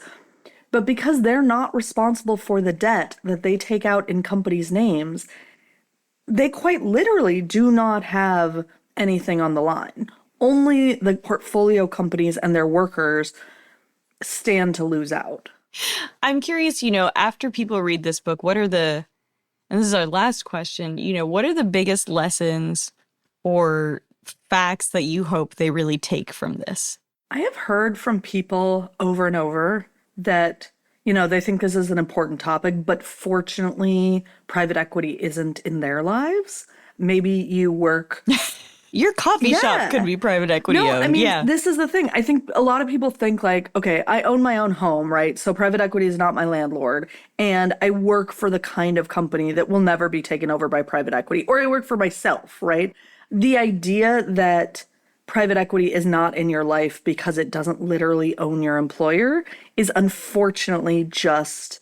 But because they're not responsible for the debt that they take out in companies' names, they quite literally do not have anything on the line. Only the portfolio companies and their workers stand to lose out. I'm curious, after people read this book, and this is our last question, what are the biggest lessons or facts that you hope they really take from this? I have heard from people over and over that, they think this is an important topic, but fortunately, private equity isn't in their lives. Maybe you work... Your coffee shop could be private equity owned. I mean, this is the thing. I think a lot of people think like, okay, I own my own home, right? So private equity is not my landlord. And I work for the kind of company that will never be taken over by private equity. Or I work for myself, right? The idea that private equity is not in your life because it doesn't literally own your employer is unfortunately just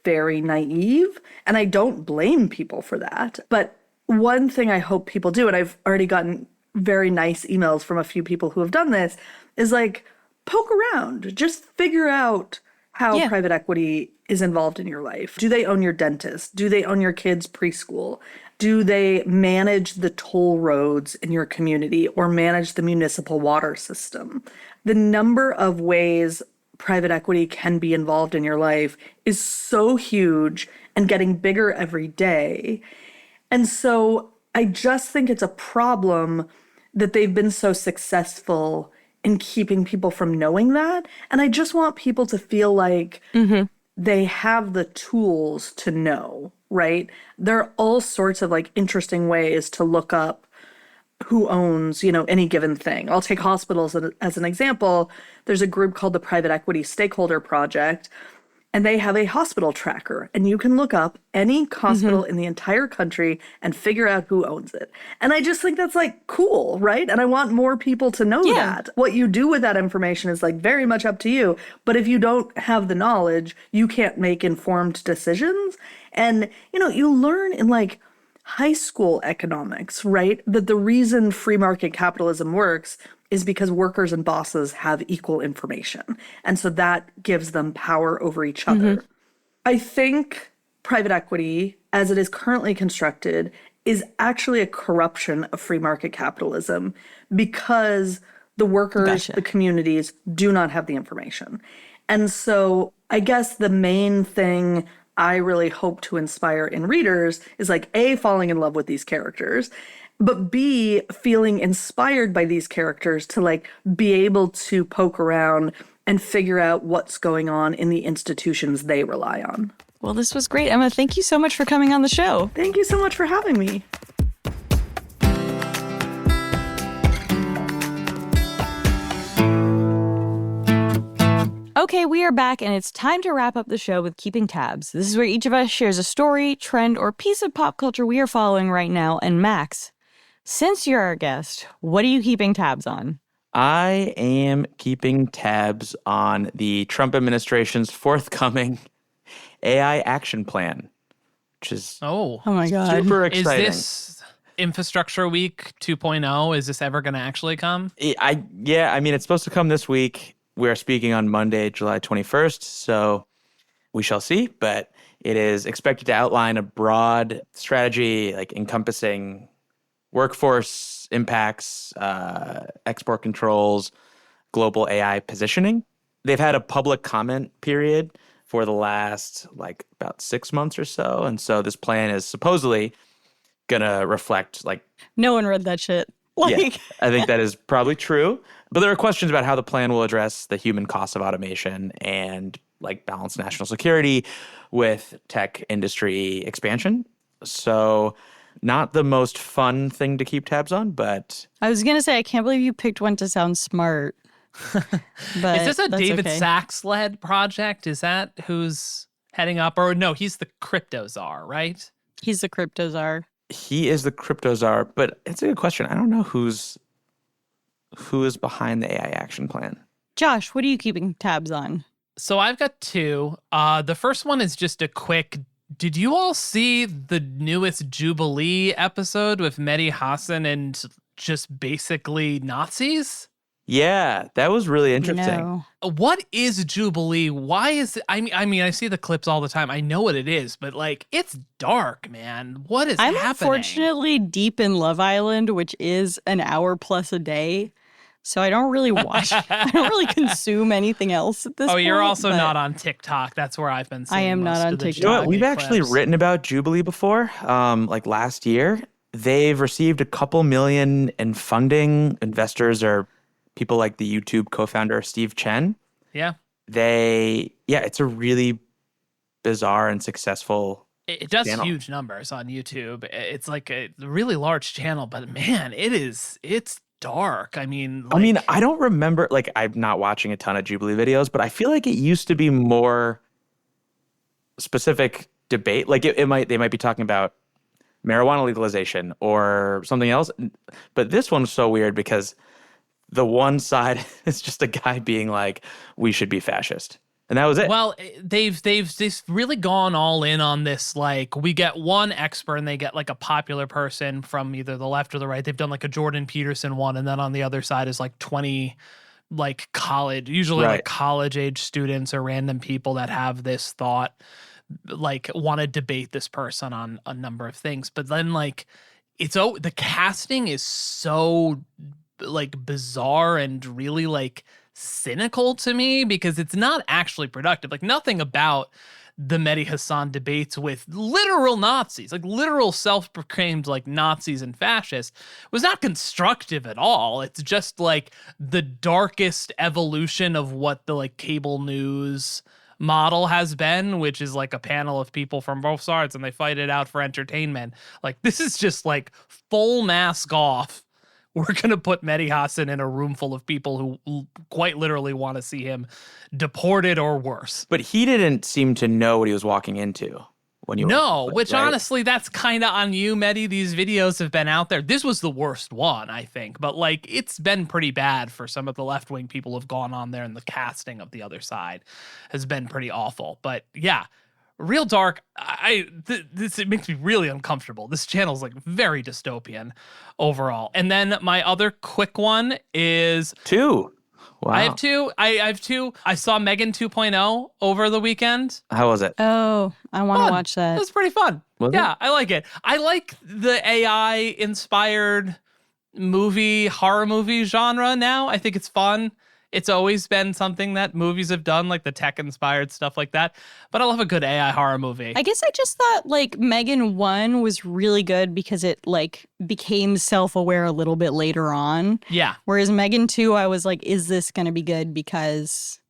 very naive. And I don't blame people for that. But one thing I hope people do, and I've already gotten very nice emails from a few people who have done this, is like poke around, just figure out how private equity is involved in your life. Do they own your dentist? Do they own your kids' preschool? Do they manage the toll roads in your community or manage the municipal water system? The number of ways private equity can be involved in your life is so huge and getting bigger every day. And so I just think it's a problem that they've been so successful in keeping people from knowing that. And I just want people to feel like they have the tools to know, right? There are all sorts of like interesting ways to look up who owns, any given thing. I'll take hospitals as an example. There's a group called the Private Equity Stakeholder Project, and they have a hospital tracker, and you can look up any hospital in the entire country and figure out who owns it. And I just think that's like cool, right? And I want more people to know that. What you do with that information is like very much up to you. But if you don't have the knowledge, you can't make informed decisions. And, you learn in like high school economics, right? That the reason free market capitalism works is because workers and bosses have equal information. And so that gives them power over each other. I think private equity, as it is currently constructed, is actually a corruption of free market capitalism because the workers, the communities do not have the information. And so I guess the main thing I really hope to inspire in readers is like A, falling in love with these characters, but B, feeling inspired by these characters to like be able to poke around and figure out what's going on in the institutions they rely on. Well, this was great, Emma. Thank you so much for coming on the show. Thank you so much for having me. Okay, we are back, and it's time to wrap up the show with Keeping Tabs. This is where each of us shares a story, trend, or piece of pop culture we are following right now. And Max, since you're our guest, what are you keeping tabs on? I am keeping tabs on the Trump administration's forthcoming AI action plan, which is oh my God, super exciting. Is this Infrastructure Week 2.0? Is this ever going to actually come? I mean, it's supposed to come this week. We are speaking on Monday, July 21st, so we shall see. But it is expected to outline a broad strategy, like encompassing workforce impacts, export controls, global AI positioning. They've had a public comment period for the last about 6 months or so. And so this plan is supposedly going to reflect no one read that shit. Yeah, I think that is probably true. But there are questions about how the plan will address the human cost of automation and balance national security with tech industry expansion. So not the most fun thing to keep tabs on, but... I was going to say, I can't believe you picked one to sound smart. But is this a David Sachs-led project? Is that who's heading up? Or no, he's the crypto czar, right? He's the crypto czar. He is the crypto czar, but it's a good question. I don't know who is behind the AI action plan. Josh, what are you keeping tabs on? So I've got two. The first one is just a quick... Did you all see the newest Jubilee episode with Mehdi Hasan and just basically Nazis? Yeah, that was really interesting. No. What is Jubilee? Why is it? I mean, I see the clips all the time. I know what it is, but like, it's dark, man. What is I'm happening? unfortunately deep in Love Island, which is an hour plus a day. So I don't really watch, I don't really consume anything else at this point. Oh, you're also but not on TikTok. That's where I've been seeing I am most not on of the TikTok. You know what? Jubilee We've actually clips. written about Jubilee before, like last year. They've received a couple million in funding. Investors are people like the YouTube co-founder Steve Chen. Yeah. It's a really bizarre and successful It does channel. huge numbers on YouTube. It's like a really large channel, but man, it's dark. I mean, I don't remember, like, I'm not watching a ton of Jubilee videos, but I feel like it used to be more specific debate. Like they might be talking about marijuana legalization or something else. But this one's so weird because the one side is just a guy being like, we should be fascist. And that was it. Well, they've really gone all in on this. Like, we get one expert and they get like a popular person from either the left or the right. They've done like a Jordan Peterson one, and then on the other side is like 20 like usually Right. like college age students or random people that have this thought, like want to debate this person on a number of things. But then like the casting is so like bizarre and really like cynical to me because it's not actually productive. Like nothing about the Mehdi Hassan debates with literal Nazis, like literal self-proclaimed like Nazis and fascists, was not constructive at all. It's just like the darkest evolution of what the like cable news model has been, which is like a panel of people from both sides and they fight it out for entertainment. Like this is just like full mask off. We're going to put Mehdi Hassan in a room full of people who quite literally want to see him deported or worse. But he didn't seem to know what he was walking into when you which honestly, that's kind of on you, Mehdi. These videos have been out there. This was the worst one, I think. But like, it's been pretty bad for some of the left-wing people who've gone on there, and the casting of the other side has been pretty awful. But yeah, real dark. It makes me really uncomfortable. This channel's like very dystopian overall. And then my other quick one is 2. Wow. I have two. I saw Megan 2.0 over the weekend. How was it? Oh, I want to Fun. watch that. It was pretty fun. Was Yeah, I like it. I like the AI inspired horror movie genre now. I think it's fun. It's always been something that movies have done, like the tech-inspired stuff like that. But I love a good AI horror movie. I guess I just thought like Megan 1 was really good because it like became self-aware a little bit later on. Yeah. Whereas Megan 2, I was like, is this going to be good because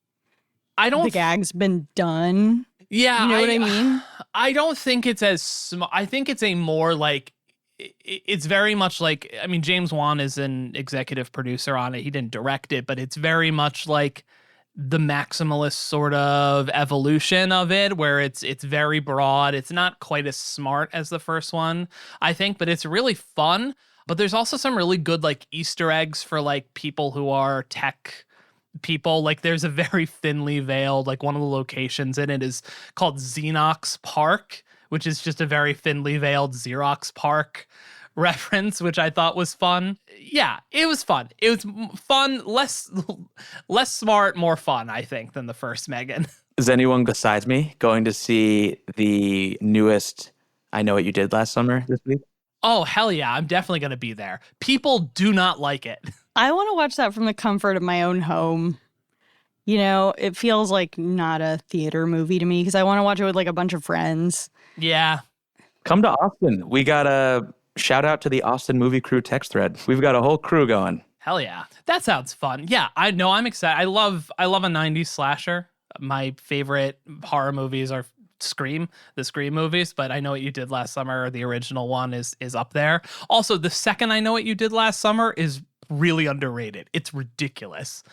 the gag's been done? Yeah. You know what I mean? I don't think it's as smart. I think it's a more like, it's very much like, I mean, James Wan is an executive producer on it. He didn't direct it, but it's very much like the maximalist sort of evolution of it, where it's very broad. It's not quite as smart as the first one, I think, but it's really fun. But there's also some really good like Easter eggs for like people who are tech people. Like there's a very thinly veiled, like one of the locations in it is called Xenox Park, which is just a very thinly veiled Xerox Park reference, which I thought was fun. Yeah, it was fun. It was fun, less smart, more fun, I think, than the first Megan. Is anyone besides me going to see the newest I Know What You Did Last Summer this week? Oh, hell yeah. I'm definitely going to be there. People do not like it. I want to watch that from the comfort of my own home. You know, it feels like not a theater movie to me because I want to watch it with like a bunch of friends. Yeah. Come to Austin. We got a shout out to the Austin Movie Crew text thread. We've got a whole crew going. Hell yeah. That sounds fun. Yeah, I know. I'm excited. I love a 90s slasher. My favorite horror movies are the Scream movies, but I Know What You Did Last Summer, the original one, is up there. Also, the second I Know What You Did Last Summer is really underrated. It's ridiculous,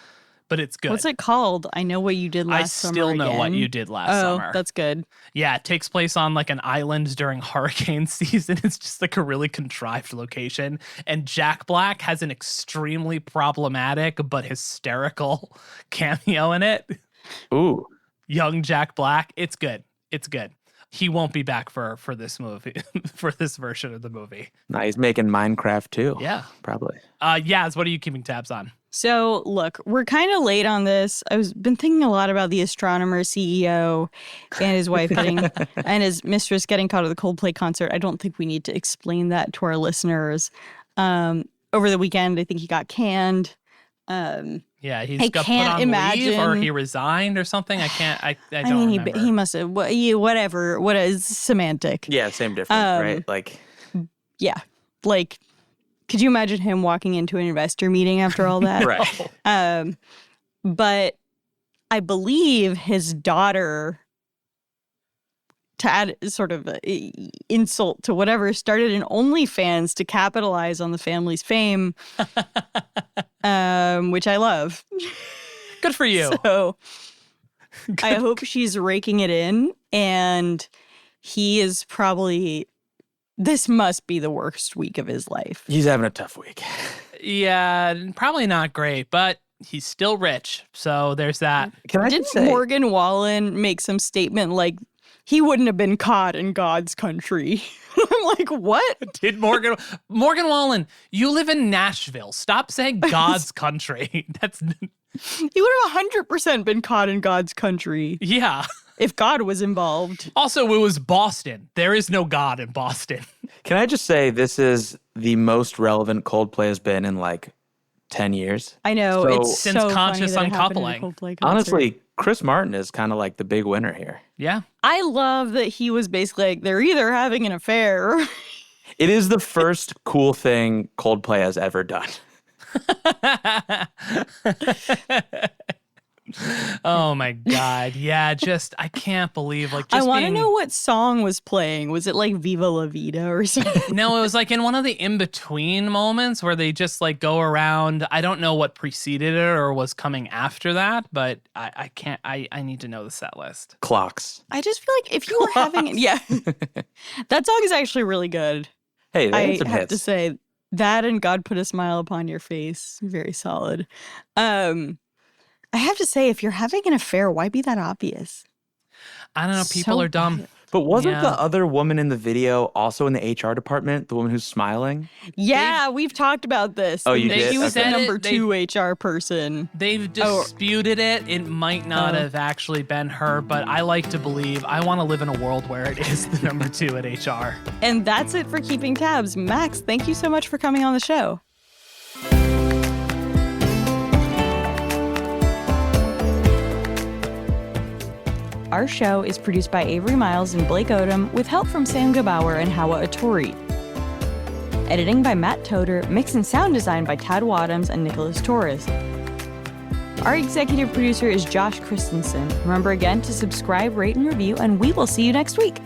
but it's good. What's it called? I Know What You Did Last Summer. I still know what you did last summer. Oh, that's good. Yeah, it takes place on like an island during hurricane season. It's just like a really contrived location. And Jack Black has an extremely problematic but hysterical cameo in it. Ooh. Young Jack Black. It's good. It's good. He won't be back for this movie, for this version of the movie. Nah, he's making Minecraft too. Yeah. Probably. Yaz, what are you keeping tabs on? So, look, we're kind of late on this. Been thinking a lot about the astronomer CEO and his wife and his mistress getting caught at the Coldplay concert. I don't think we need to explain that to our listeners. Over the weekend, I think he got canned. Yeah, he's got put on leave or he resigned or something. I don't remember. He must have, whatever. What is semantic? Yeah, same difference, right? Like, yeah, like. Could you imagine him walking into an investor meeting after all that? Right. But I believe his daughter, to add sort of insult to whatever, started an OnlyFans to capitalize on the family's fame, which I love. Good for you. So I hope she's raking it in, and he is probably... This must be the worst week of his life. He's having a tough week. Yeah, probably not great, but he's still rich. So there's that. Didn't Morgan Wallen make some statement like he wouldn't have been caught in God's country? I'm like, what? Did Morgan Wallen, you live in Nashville. Stop saying God's country. He would have 100% been caught in God's country. Yeah. If God was involved. Also, it was Boston. There is no God in Boston. Can I just say this is the most relevant Coldplay has been in like 10 years? I know. So, it's since so Conscious funny that Uncoupling. Honestly, Chris Martin is kind of like the big winner here. Yeah. I love that he was basically like, they're either having an affair. It is the first cool thing Coldplay has ever done. Oh my God. Yeah, I can't believe I want to know what song was playing. Was it like Viva La Vida or something? No, it was like in one of the in-between moments where they just like go around. I don't know what preceded it or was coming after that, but I can't, I need to know the set list. Clocks. I just feel like if you were having, yeah, that song is actually really good. Hey, I some have hits. to say that and God Put a Smile Upon Your Face. Very solid. I have to say, if you're having an affair, why be that obvious? I don't know. People are dumb. Quiet. But wasn't the other woman in the video also in the HR department, the woman who's smiling? Yeah, we've talked about this. Oh, you did? She was Okay. the number 2 HR person. They've disputed it. It might not have actually been her, but I like to believe. I want to live in a world where it is the number 2 at HR. And that's it for Keeping Tabs. Max, thank you so much for coming on the show. Our show is produced by Avery Miles and Blake Odom with help from Sam Gabauer and Hawa Atori. Editing by Matt Toder, mix and sound design by Tad Wadhams and Nicholas Torres. Our executive producer is Josh Christensen. Remember again to subscribe, rate, and review, and we will see you next week.